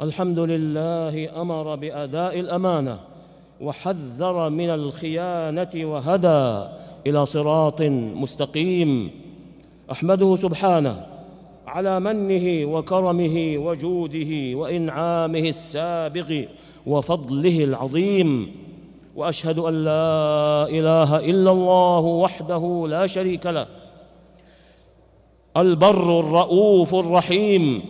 الحمد لله أمر بأداء الأمانة وحذر من الخيانة وهدى إلى صراط مستقيم. أحمده سبحانه على منه وكرمه وجوده وإنعامه السابغ وفضله العظيم، وأشهد أن لا إله إلا الله وحده لا شريك له البر الرؤوف الرحيم،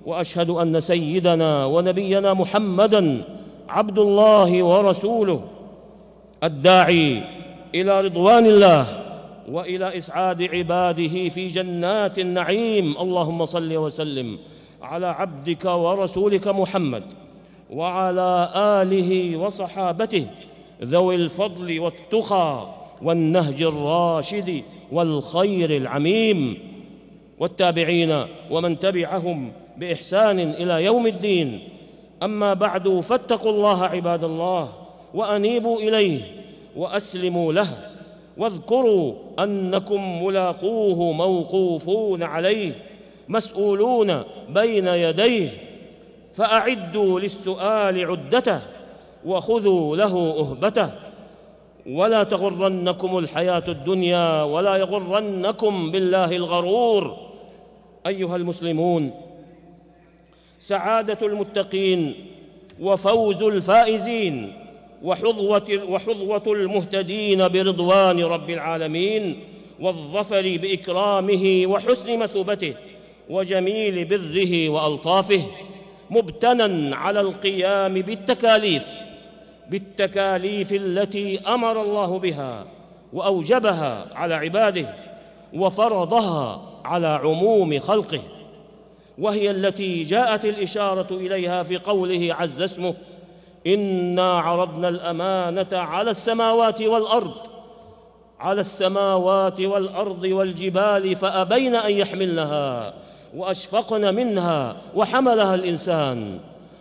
وأشهد أن سيدنا ونبينا محمدًا عبد الله ورسوله الداعي إلى رضوان الله وإلى إسعاد عباده في جنات النعيم. اللهم صل وسلم على عبدك ورسولك محمد وعلى آله وصحابته ذوي الفضل والتقى والنهج الراشد والخير العميم، والتابعين ومن تبعهم بإحسان إلى يوم الدين. أما بعد، فاتقوا الله عباد الله وأنيبوا إليه وأسلموا له، واذكروا أنكم ملاقوه موقوفون عليه مسؤولون بين يديه، فأعدوا للسؤال عدته وخذوا له أهبته، ولا تغرنكم الحياة الدنيا ولا يغرنكم بالله الغرور. أيها المسلمون، سعادة المتقين وفوز الفائزين وحظوة المهتدين برضوان رب العالمين والظفر بإكرامه وحسن مثوبته وجميل بره وألطافه، مبتنى على القيام بالتكاليف التي أمر الله بها وأوجبها على عباده وفرضها على عموم خلقه، وهي التي جاءت الإشارة إليها في قوله عز اسمه: إنا عرضنا الأمانة على السماوات والأرض والجبال فأبين أن يحملنها وأشفقن منها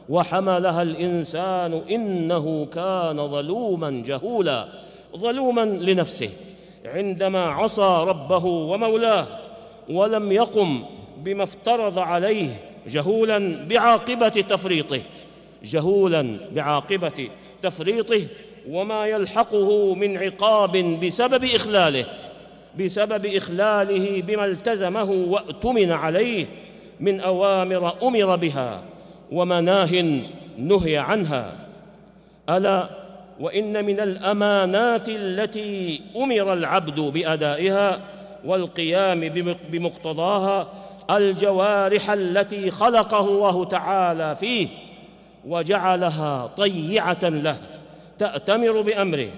وحملها الإنسان إنه كان ظلوما جهولا، ظلوما لنفسه عندما عصى ربه ومولاه ولم يقم بما افترض عليه، جهولا بعاقبة تفريطه وما يلحقه من عقاب بسبب إخلاله بما التزمه وأتمن عليه من أوامر أمر بها ومناه نهي عنها. ألا وإن من الأمانات التي أمر العبد بأدائها والقيام بمقتضاها الجوارح التي خلقه الله تعالى فيه وجعلها طيعة له، تأتمر بأمره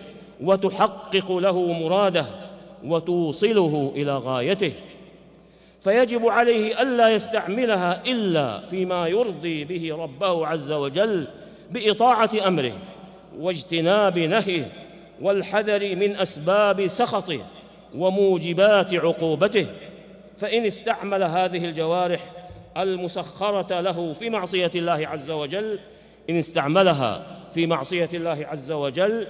وتحقق له مراده وتوصله إلى غايته، فيجب عليه ألا يستعملها إلا فيما يرضي به ربه عز وجل بإطاعة أمره واجتناب نهيه والحذر من أسباب سخطه وموجبات عقوبته. فإن استعمل هذه الجوارح المسخرة له في معصية الله عز وجل،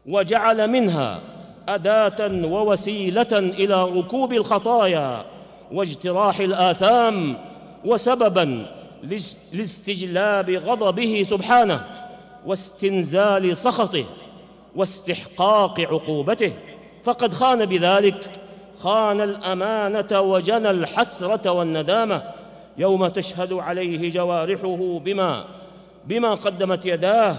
وجعل منها أداة ووسيلة إلى ركوب الخطايا واجتراح الآثام وسبباً لاستجلاب غضبه سبحانه واستنزال سخطه واستحقاق عقوبته، فقد خان بذلك الأمانة وجنى الحسرة والندامة يوم تشهد عليه جوارحه بما قدمت يداه،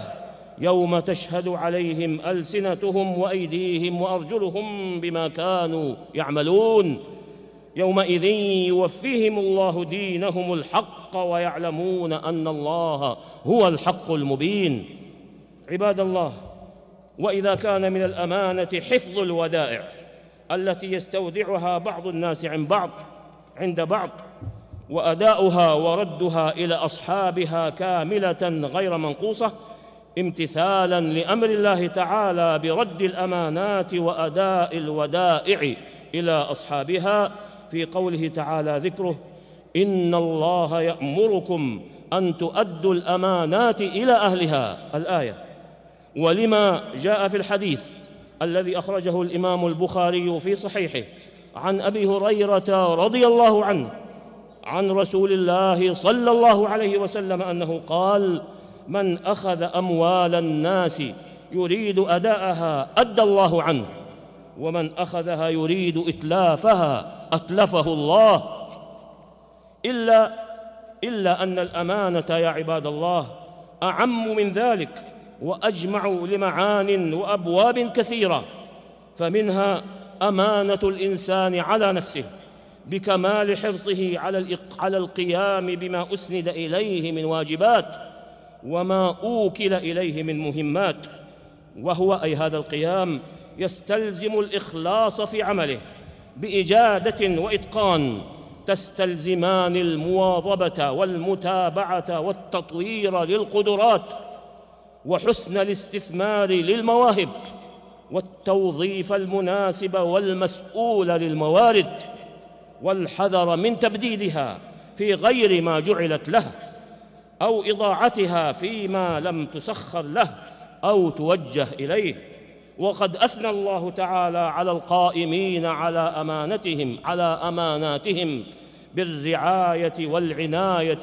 يوم تشهد عليهم ألسنتهم وأيديهم وأرجلهم بما كانوا يعملون، يومئذ يوفيهم الله دينهم الحق ويعلمون أن الله هو الحق المبين. عباد الله، وإذا كان من الأمانة حفظ الودائع التي يستودعها بعض الناس عند بعض وأداؤها وردها إلى أصحابها كاملة غير منقوصة، امتثالاً لأمر الله تعالى برد الأمانات وأداء الودائع إلى أصحابها في قوله تعالى ذكره: إن الله يأمركم أن تؤدوا الأمانات إلى أهلها، الآية. ولما جاء في الحديث الذي أخرجه الإمام البخاري في صحيحه عن أبي هريرة رضي الله عنه عن رسول الله صلى الله عليه وسلم أنه قال: من أخذ أموال الناس يريد أداءها أدى الله عنه، ومن أخذها يريد إتلافها أتلفه الله. إلا أن الأمانة يا عباد الله أعم من ذلك وأجمع لمعان وأبواب كثيرة، فمنها أمانة الإنسان على نفسه بكمال حرصه على القيام بما أسند إليه من واجبات وما أوكل إليه من مهمات، وهو أي هذا القيام يستلزم الإخلاص في عمله بإجادة وإتقان، تستلزمان المواظبة والمتابعة والتطوير للقدرات وحسن الاستثمار للمواهب والتوظيف المناسب والمسؤول للموارد، والحذر من تبديلها في غير ما جعلت له أو إضاعتها فيما لم تسخر له أو توجه إليه. وقد أثنى الله تعالى على القائمين على أماناتهم بالرعاية والعناية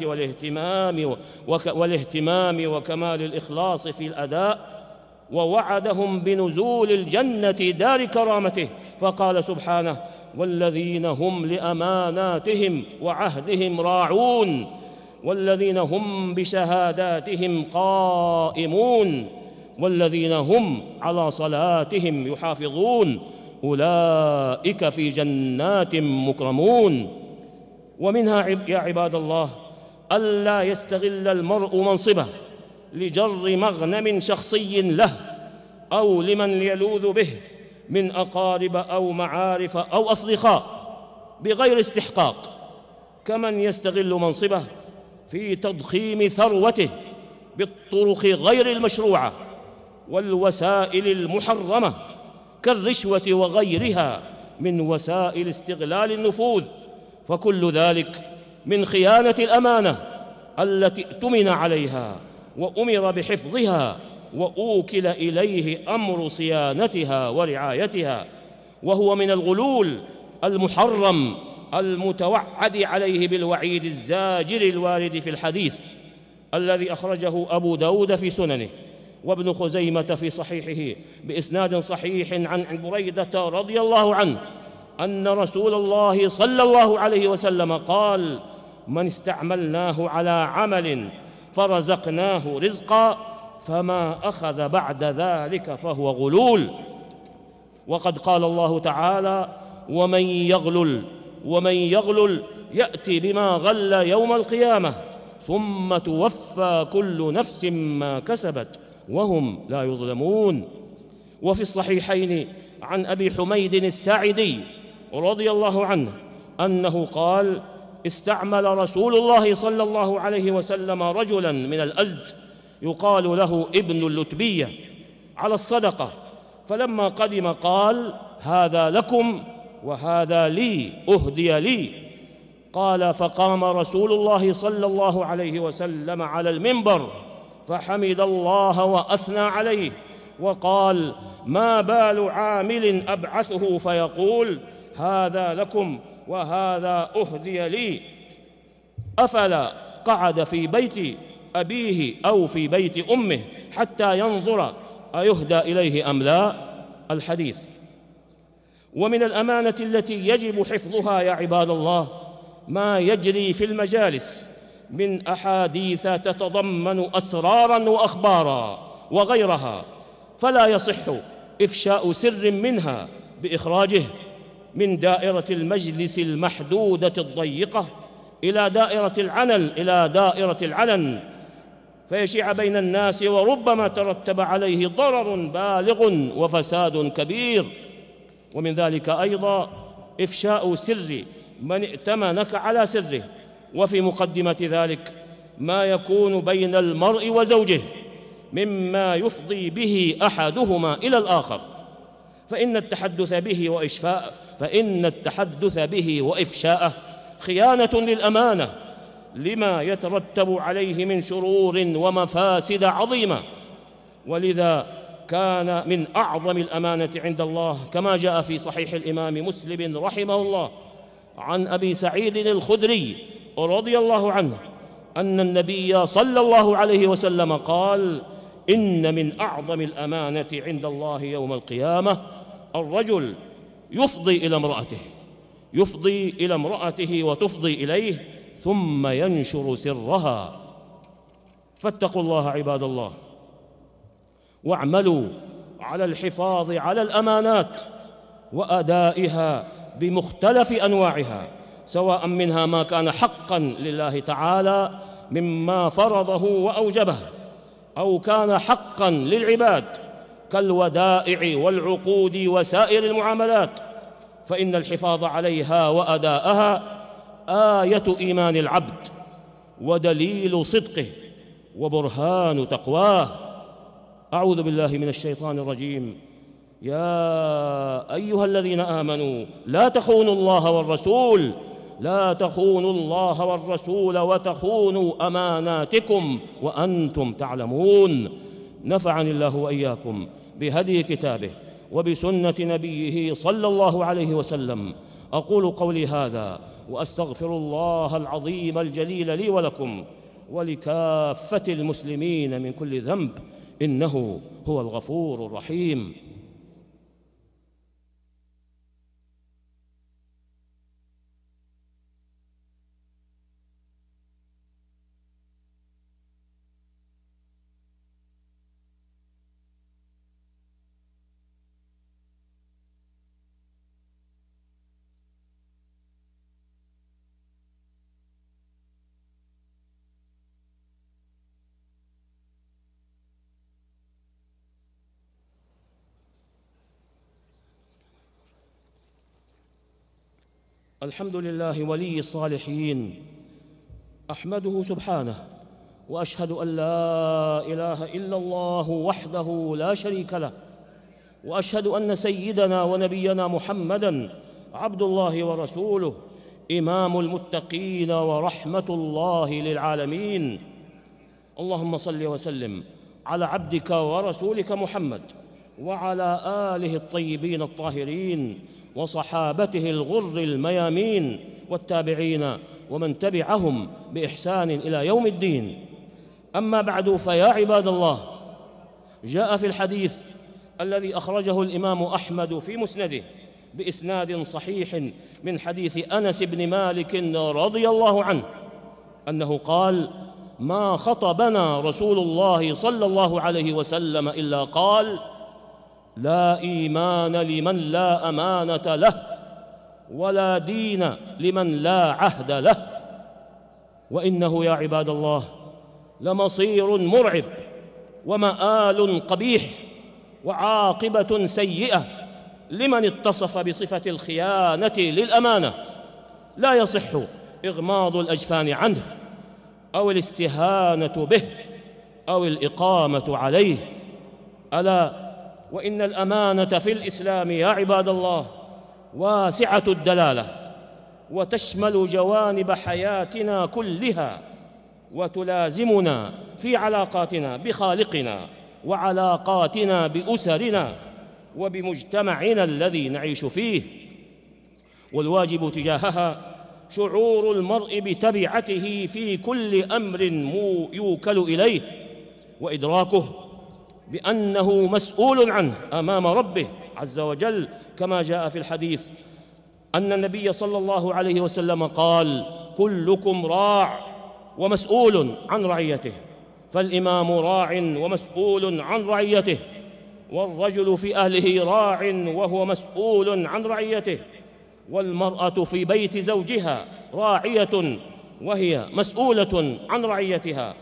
والاهتمام وكمال الإخلاص في الأداء، ووعدهم بنزول الجنة دار كرامته، فقال سبحانه: والذين هم لأماناتهم وعهدهم راعون والذين هم بشهاداتهم قائمون والذين هم على صلاتهم يحافظون أولئك في جنات مكرمون. ومنها يا عباد الله ألا يستغل المرء منصبه لجر مغنم شخصي له أو لمن يلوذ به من أقارب أو معارف أو أصدقاء بغير استحقاق، كمن يستغل منصبه في تضخيم ثروته بالطرق غير المشروعة والوسائل المحرمة كالرشوة وغيرها من وسائل استغلال النفوذ، فكل ذلك من خيانة الأمانة التي اؤتمن عليها وأمر بحفظها وأوكل إليه أمر صيانتها ورعايتها، وهو من الغلول المحرم المتوعد عليه بالوعيد الزاجر الوارد في الحديث الذي أخرجه أبو داود في سننه وابن خزيمة في صحيحه بإسناد صحيح عن بريدة رضي الله عنه أن رسول الله صلى الله عليه وسلم قال: من استعملناه على عمل فرزقناه رزقا فما أخذ بعد ذلك فهو غلول. وقد قال الله تعالى: ومن يغلل يأتي بما غل يوم القيامة ثم توفى كل نفس ما كسبت وهم لا يظلمون. وفي الصحيحين عن أبي حميد الساعدي رضي الله عنه أنه قال: استعمل رسول الله صلى الله عليه وسلم رجلا من الأزد يقال له ابن اللتبية على الصدقة، فلما قدم قال: هذا لكم وهذا لي، أهدي لي. قال: فقام رسول الله صلى الله عليه وسلم على المنبر فحمد الله وأثنى عليه وقال: ما بال عامل أبعثه فيقول هذا لكم وهذا أهدي لي، أفلا قعد في بيت أبيه أو في بيت أمه حتى ينظر أيهدى إليه أم لا؟ الحديث. ومن الأمانة التي يجب حفظها يا عباد الله ما يجري في المجالس من أحاديث تتضمن أسرارا وأخبارا وغيرها، فلا يصح إفشاء سر منها بإخراجه من دائرة المجلس المحدودة الضيقة إلى دائرة العلن فيشيع بين الناس، وربما ترتب عليه ضرر بالغ وفساد كبير. ومن ذلك أيضا إفشاء سر من ائتمنك على سره، وفي مقدمة ذلك ما يكون بين المرء وزوجه مما يفضي به أحدهما إلى الآخر، فإن التحدث به وإفشاءه خيانة للأمانة لما يترتب عليه من شرور ومفاسد عظيمة. ولذا كان من أعظم الأمانة عند الله كما جاء في صحيح الإمام مسلم رحمه الله عن أبي سعيد الخدري رضي الله عنه أن النبي صلى الله عليه وسلم قال: إن من أعظم الأمانة عند الله يوم القيامة الرجل يفضي إلى امرأته وتفضي إليه ثم ينشر سرها. فاتقوا الله عباد الله، واعملوا على الحفاظ على الأمانات وأدائها بمختلف أنواعها، سواء منها ما كان حقاً لله تعالى مما فرضه وأوجبه، أو كان حقاً للعباد كالودائع والعقود وسائر المعاملات، فإن الحفاظ عليها وأداءها آية إيمان العبد ودليل صدقه وبرهان تقواه. أعوذ بالله من الشيطان الرجيم. يا أيها الذين آمنوا لا تخونوا الله والرسول وتخونوا أماناتكم وأنتم تعلمون. نفعني الله وإياكم بهدي كتابه وبسنة نبيه صلى الله عليه وسلم. أقول قولي هذا وأستغفر الله العظيم الجليل لي ولكم ولكافة المسلمين من كل ذنب، إنه هو الغفور الرحيم. الحمد لله ولي الصالحين، أحمده سبحانه وأشهد أن لا إله إلا الله وحده لا شريك له، وأشهد أن سيدنا ونبينا محمدًا عبد الله ورسوله، إمام المتقين ورحمة الله للعالمين. اللهم صل وسلم على عبدك ورسولك محمد وعلى آله الطيبين الطاهرين وصحابته الغر الميامين والتابعين ومن تبعهم بإحسان إلى يوم الدين. أما بعد، فيا عباد الله، جاء في الحديث الذي أخرجه الإمام أحمد في مسنده بإسناد صحيح من حديث أنس بن مالك رضي الله عنه أنه قال: ما خطبنا رسول الله صلى الله عليه وسلم إلا قال: لا إيمان لمن لا أمانة له، ولا دين لمن لا عهد له. وإنه يا عباد الله لمصير مرعب ومآل قبيح وعاقبة سيئة لمن اتصف بصفة الخيانة للأمانة، لا يصح إغماض الأجفان عنه أو الاستهانة به أو الإقامة عليه. ألا وإن الأمانة في الإسلام يا عباد الله واسعة الدلالة، وتشمل جوانب حياتنا كلها، وتلازمنا في علاقاتنا بخالقنا وعلاقاتنا بأسرنا وبمجتمعنا الذي نعيش فيه. والواجب تجاهها شعور المرء بتبعته في كل أمر يوكل إليه، وإدراكه بأنه مسؤول عنه أمام ربه عز وجل، كما جاء في الحديث أن النبي صلى الله عليه وسلم قال: كلكم راع ومسؤول عن رعيته، فالإمام راع ومسؤول عن رعيته، والرجل في أهله راع وهو مسؤول عن رعيته، والمرأة في بيت زوجها راعية وهي مسؤولة عن رعيتها،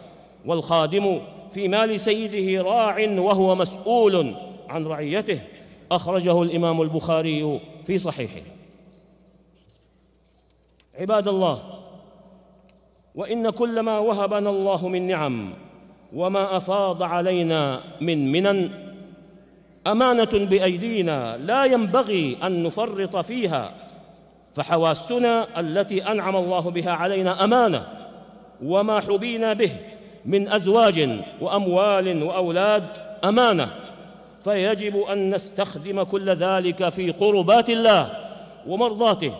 والخادم في مال سيده راع وهو مسؤول عن رعيته. أخرجه الإمام البخاري في صحيحه. عباد الله، وإن كل ما وهبنا الله من نعم وما أفاض علينا من منن أمانة بأيدينا لا ينبغي أن نفرط فيها، فحواسنا التي أنعم الله بها علينا أمانة، وما حبينا به من أزواج وأموال وأولاد أمانة، فيجب أن نستخدم كل ذلك في قربات الله ومرضاته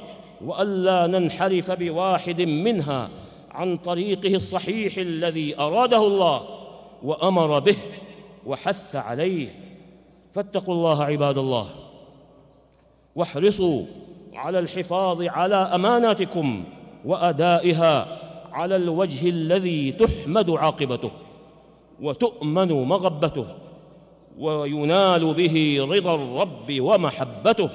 وألا ننحرف بواحد منها عن طريقه الصحيح الذي أراده الله وأمر به وحث عليه. فاتقوا الله عباد الله، واحرصوا على الحفاظ على أماناتكم وأدائها على الوجه الذي تحمد عاقبته وتؤمن مغبته وينال به رضا الرب ومحبته.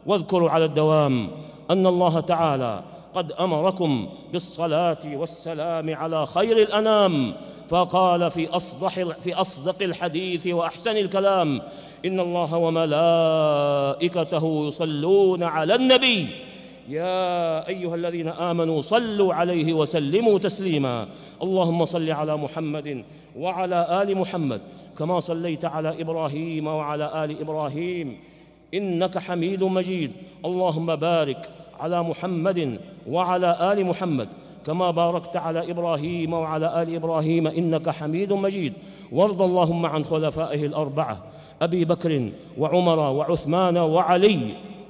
واذكروا على الدوام أن الله تعالى قد أمركم بالصلاة والسلام على خير الأنام، فقال في أصدق الحديث وأحسن الكلام: إن الله وملائكته يصلون على النبي يا أيها الذين آمنوا صلوا عليه وسلموا تسليما. اللهم صل على محمد وعلى آل محمد كما صليت على إبراهيم وعلى آل إبراهيم إنك حميد مجيد. اللهم بارك على محمد وعلى آل محمد كما باركت على إبراهيم وعلى آل إبراهيم إنك حميد مجيد. وارض اللهم عن خلفائه الأربعة أبي بكر وعمر وعثمان وعلي،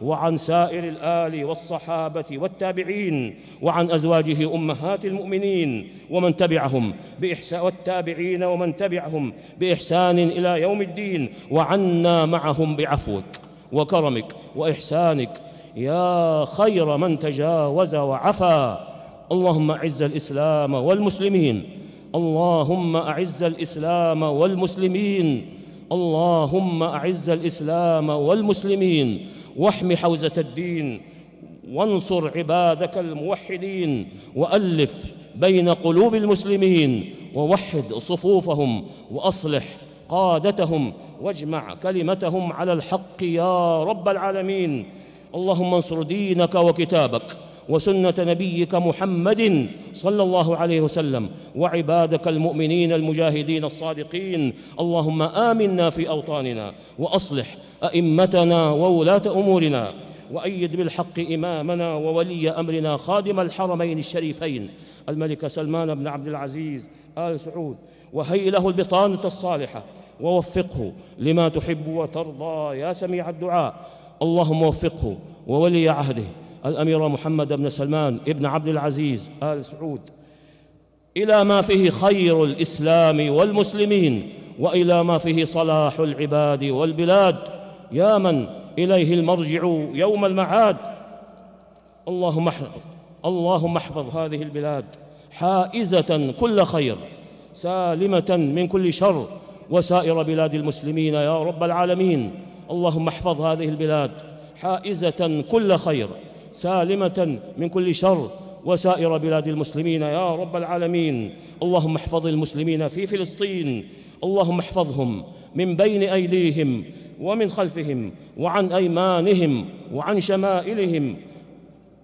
وعن سائر الآل والصحابة والتابعين، وعن أزواجه أمهات المؤمنين ومن تبعهم بإحسان، والتابعين ومن تبعهم بإحسان إلى يوم الدين، وعنا معهم بعفوك وكرمك وإحسانك يا خير من تجاوز وعفا. اللهم أعز الإسلام والمسلمين، اللهم أعز الإسلام والمسلمين، اللهم أعز الإسلام والمسلمين، واحم حوزة الدين، وانصر عبادك الموحدين، وألف بين قلوب المسلمين، ووحد صفوفهم، وأصلح قادتهم، واجمع كلمتهم على الحق يا رب العالمين. اللهم انصر دينك وكتابك وسنة نبيك محمد صلى الله عليه وسلم وعبادك المؤمنين المجاهدين الصادقين. اللهم آمنا في أوطاننا، وأصلح أئمتنا وولاة أمورنا، وأيد بالحق إمامنا وولي أمرنا خادم الحرمين الشريفين الملك سلمان بن عبد العزيز آل سعود، وهيئ له البطانة الصالحة، ووفقه لما تحب وترضى يا سميع الدعاء. اللهم وفقه وولي عهده الأمير محمد بن سلمان بن عبد العزيز آل سعود إلى ما فيه خير الإسلام والمسلمين، وإلى ما فيه صلاح العباد والبلاد، يا من إليه المرجع يوم المعاد. اللهم احفظ هذه البلاد حائزة كل خير، سالمة من كل شر، وسائر بلاد المسلمين يا رب العالمين. اللهم احفظ هذه البلاد حائزة كل خير، سالمة من كل شر، وسائر بلاد المسلمين يا رب العالمين. اللهم احفظ المسلمين في فلسطين، اللهم احفظهم من بين أيديهم ومن خلفهم وعن أيمانهم وعن شمائلهم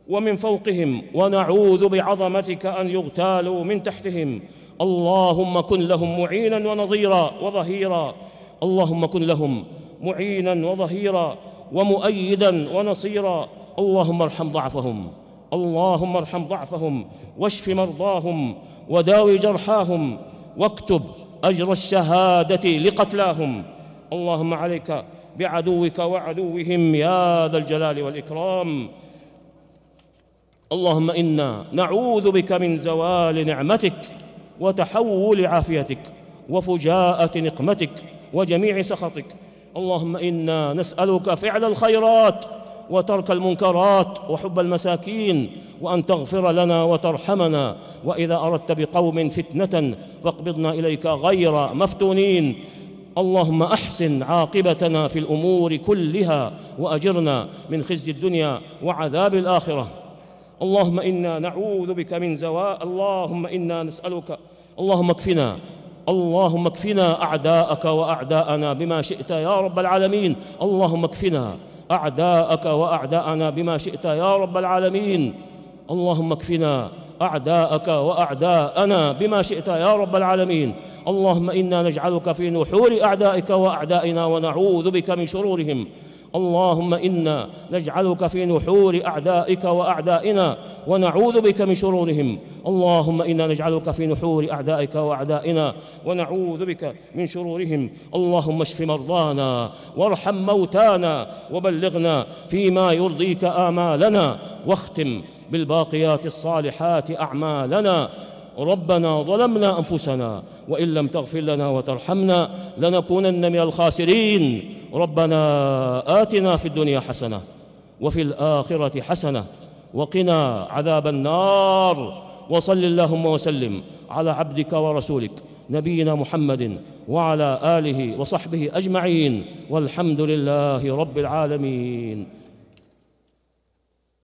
ومن فوقهم، ونعوذ بعظمتك أن يغتالوا من تحتهم. اللهم كن لهم معينا ونظيرا وظهيرا، اللهم كن لهم معينا وظهيرا ومؤيدا ونصيرا. اللهم ارحم ضعفهم، اللهم ارحم ضعفهم، واشف مرضاهم، وداوي جرحاهم، واكتب أجر الشهادة لقتلاهم. اللهم عليك بعدوك وعدوهم يا ذا الجلال والإكرام. اللهم إنا نعوذ بك من زوال نعمتك وتحول عافيتك وفجاءة نقمتك وجميع سخطك. اللهم إنا نسألك فعل الخيرات وترك المنكرات وحب المساكين، وأن تغفر لنا وترحمنا، وإذا أردت بقوم فتنة فاقبضنا إليك غير مفتونين. اللهم أحسن عاقبتنا في الأمور كلها، وأجرنا من خزي الدنيا وعذاب الآخرة. اللهم إنا نعوذ بك من زوال، اللهم إنا نسألك، اللهم اكفنا أعداءك وأعداءنا بما شئت يا رب العالمين. اللهم اكفنا أعداءك وأعداءنا بما شئت يا رب العالمين. اللهم اكفنا أعداءك وأعداءنا بما شئت يا رب العالمين. اللهم إنا نجعلك في نحور أعدائك وأعدائنا ونعوذ بك من شرورهم. اللهم إنا نجعلك في نحور أعدائك وأعدائنا ونعوذ بك من شرورهم. اللهم إنا نجعلك في نحور أعدائك وأعدائنا ونعوذ بك من شرورهم. اللهم اشف مرضانا وارحم موتانا وبلغنا فيما يرضيك آمالنا، واختم بالباقيات الصالحات أعمالنا. ربنا ظلمنا أنفسنا وإن لم تغفر لنا وترحمنا لنكونن من الخاسرين. ربنا آتنا في الدنيا حسنة وفي الآخرة حسنة وقنا عذاب النار. وصل اللهم وسلم على عبدك ورسولك نبينا محمد وعلى آله وصحبه أجمعين، والحمد لله رب العالمين.